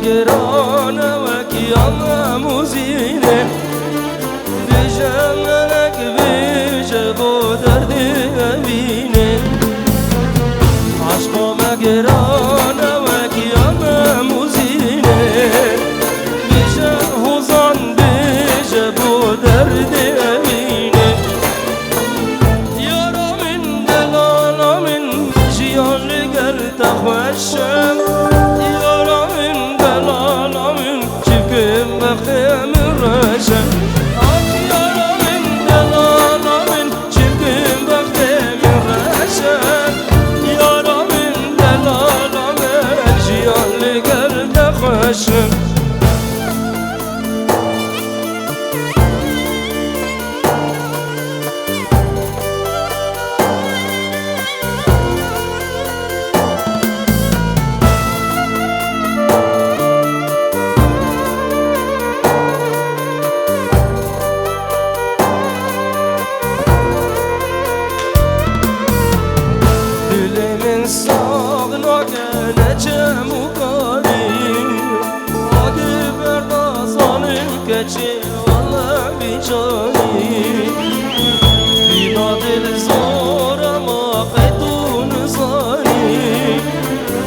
گرانه و کیام موزینه بیشه منک بیشه با درد امینه عشقام گرانه و کیام موزینه بیشه حوزان بیشه با درد امینه یارامین دلالامین جیان لگر تخوشم بختم رشم آخ یارامین دلالامین چیکم بختم رشم یارامین دلالامین جیان لگر تخوشم چه والا بیچاری بینا دل زورم آقایتون زاری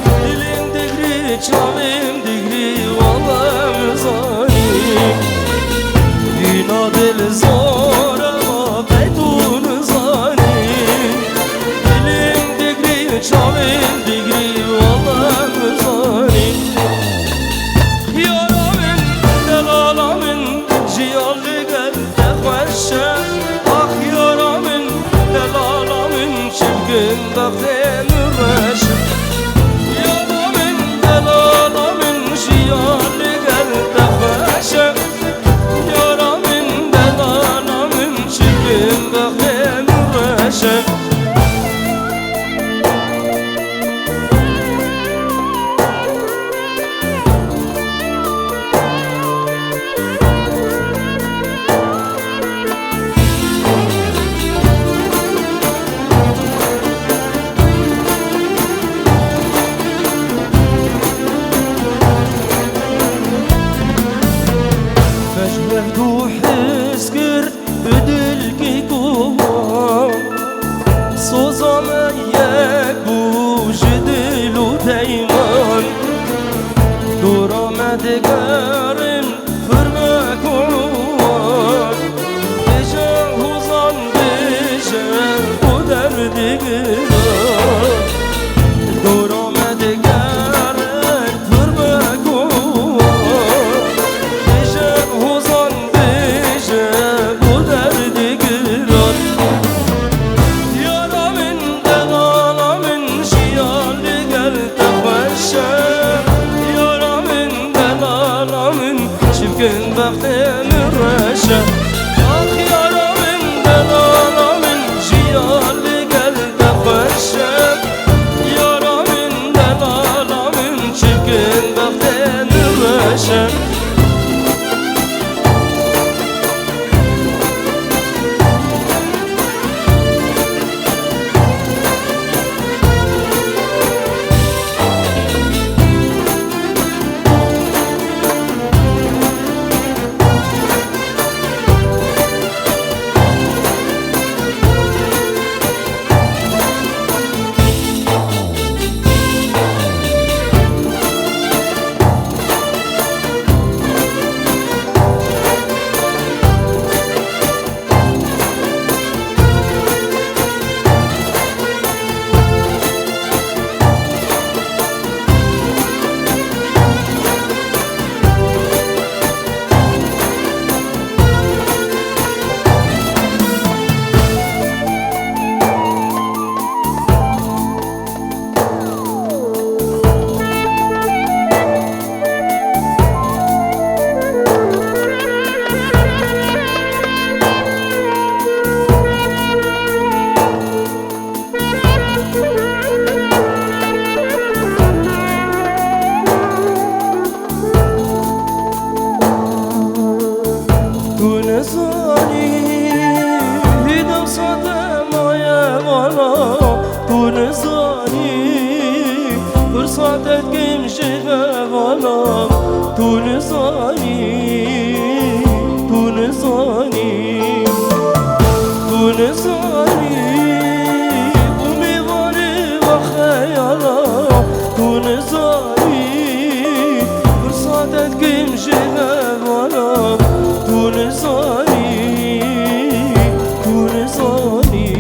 دلیم دگری چاویم دگری والا مزاری بینا دل زورم آقایتون زاری دلیم دگری چاویم دگری والا مزاری بختم رشم یارامین دلالامین جیان لگر تخوشم یارامین دلالامین چکم بختم رشم سوزم یک بوش دل و دیمان دور آمدگرن فرم کنوان بیشه حوزان بیشه و دردگران دور آمدگرن فرم کنوان بیشه حوزان بیشه و دردگران شبكن بختم الرشا آخ يارامين دلالامين جيال لقل تخشى يارامين دلالامين شبكن بختم الرشا جوانم تو نزانی تو نزانی تو نزانی امیدواری و خیالم تو نزانی فرصتت کم جوانم تو نزانی تو نزانی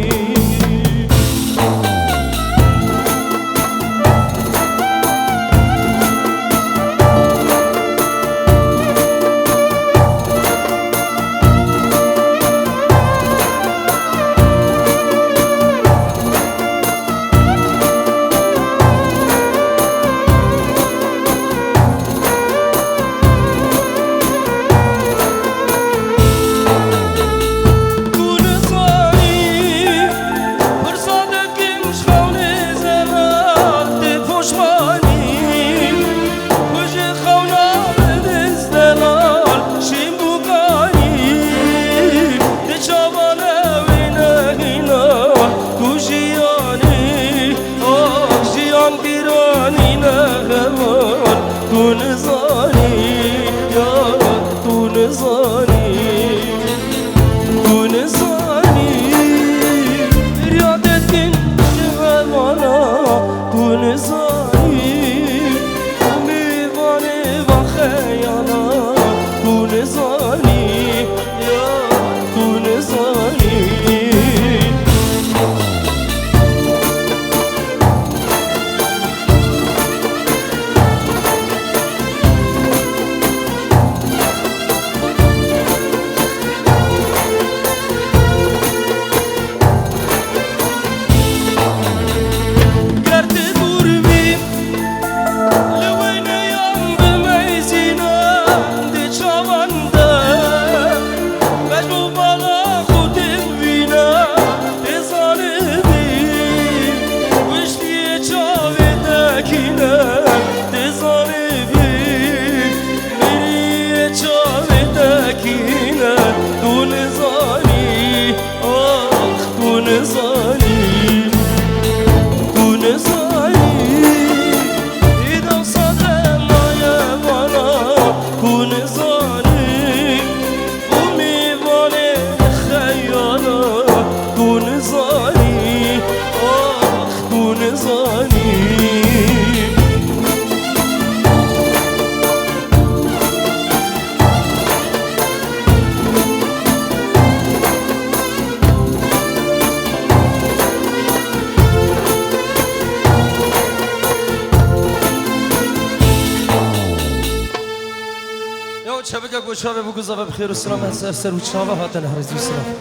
شبکه گوشا بگو زاویه بخیر و سلام از سر و چاوه هاتن هرزی سلام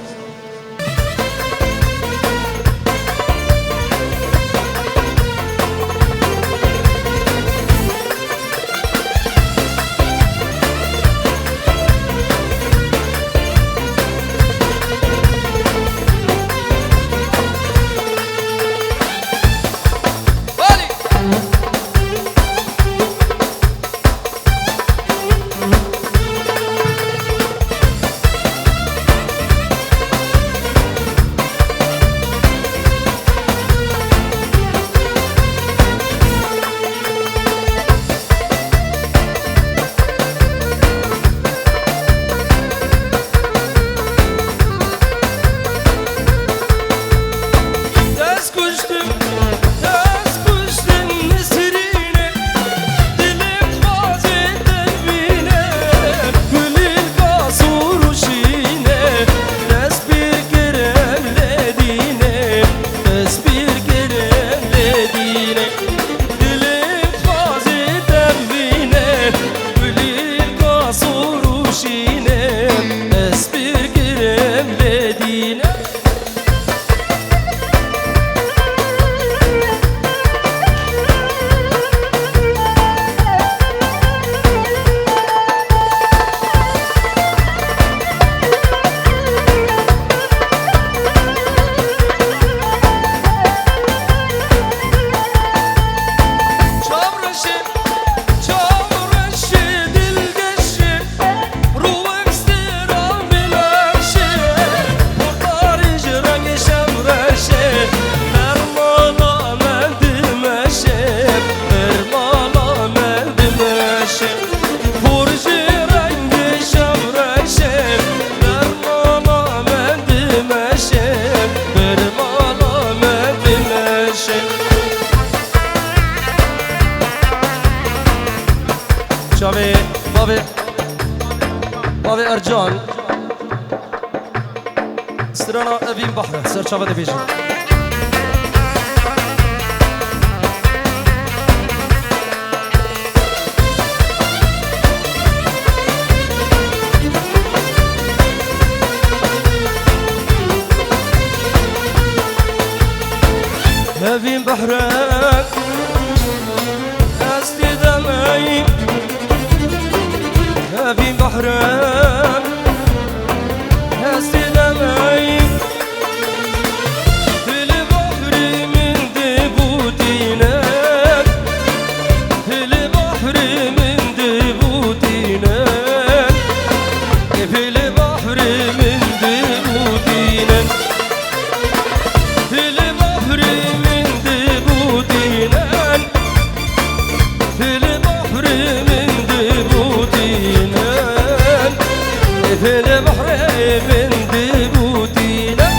شبرشم فرجي رنگی شبرشم در مالا من دمشم در مالا من دمشم شاوی بابي ارجان استرانا ابين بحر سر شافا ديفيجن ابين بحرك استي دمي ابين بحرك استي دمي في البحر من دبوتينك في البحر من دبوتينك في البحر من دبوتينك في البحر من دبوتينك في البحر من دبوتينك في البحر من دبوتينك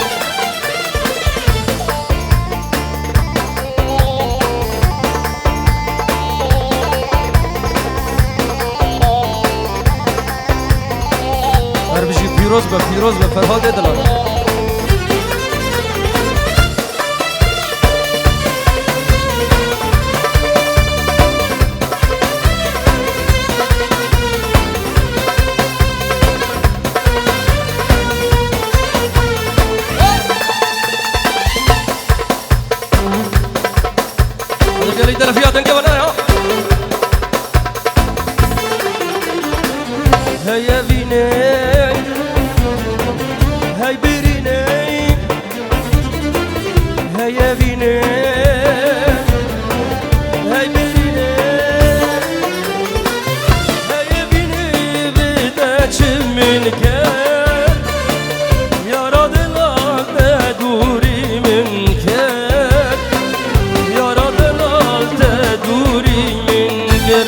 هر بجي فيروز بفرهاد دلال قال لي فيها تنقى ولا هيا بيني هاي بيريني هيا بيني هاي بيريني هيا بيني بدأت منك يا راد الله تدوري منك يا راد الله تدوري منك